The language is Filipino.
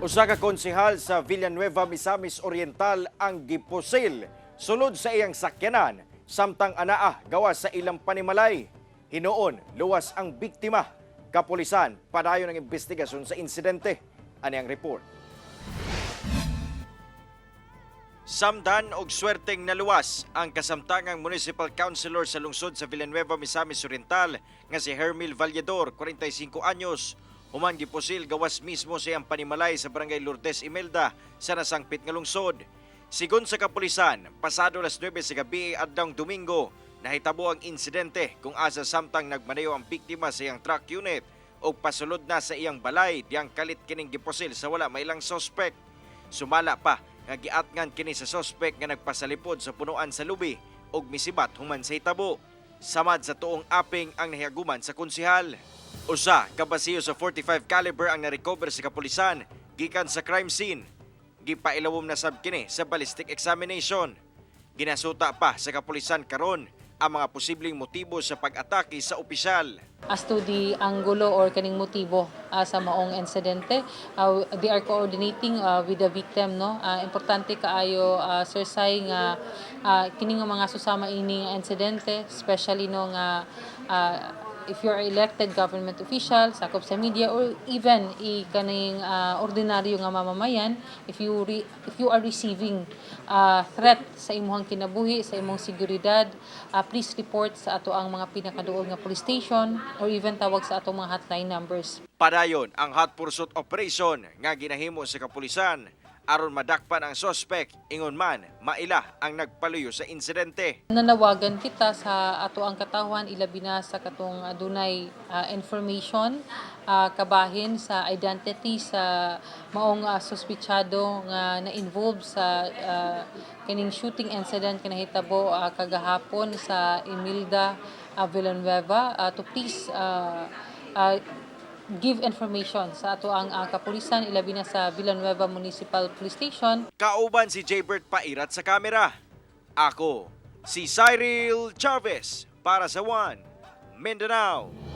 Usa ka konsehal sa Villanueva, Misamis Oriental ang gipusil sulod sa iyang sakyanan samtang anaa gawas sa ilang panimalay. Hinuon luwas ang biktima. Kapulisan padayon ang investigasyon sa insidente. Ani ang report. Samdan og swerteng naluwas ang kasamtangang municipal councilor sa lungsod sa Villanueva, Misamis Oriental nga si Hermil Valledor, 45 anyos. Human gipusil gawas mismo sa iyang panimalay sa barangay Lourdes, Imelda sa nasangpit nga lungsod. Sigon sa kapulisan, pasado alas 9 sa gabi adtong Domingo, nahitabo ang insidente kung asa samtang nagmaneho ang biktima sa iyang truck unit o pasulod na sa iyang balay diyang kalit kining gipusil sa wala mailang sospek. Sumala pa nga giatngan kini sa sospek nga nagpasalipod sa punuan sa lubi ug misibat human sa hitabo. Samad sa tuong aping ang nahiaguman sa konsehal. Usa ka basiyo sa 45 caliber ang na-recover sa kapulisan gikan sa crime scene. Gipailawom na sab kini sa ballistic examination. Ginasuta pa sa kapulisan karon ang mga posibleng motibo sa pag-atake sa opisyal. As to the angulo or kaning motibo sa maong insidente, they are coordinating with the victim, no. Importante kaayo Sir Sai nga kining mga susama ini nga insidente, especially no nga if you are elected government official, sakop sa media, or even kaning ordinaryo nga mamamayan, if you are receiving threat sa imong kinabuhi, sa imong seguridad, please report sa ato ang mga pinakaduol nga police station or even tawag sa atong mga hotline numbers. Padayon ang hot pursuit operation nga ginahimo sa kapulisan aron madakpan ang sospek ingon man maila ang nagpaluyo sa insidente. Nanawagan kita sa ato ang katawhan ilabi na sa katong adunay information kabahin sa identity sa maong suspitsado nga na-involve sa kining shooting incident kinahitabo kagahapon sa Imelda, Villanueva, to please give information sa ato ang kapulisan ilabi na sa Villanueva Municipal Police Station. Kauban si Jaybert Pairat sa kamera. Ako si Cyril Chavez para sa One Mindanao.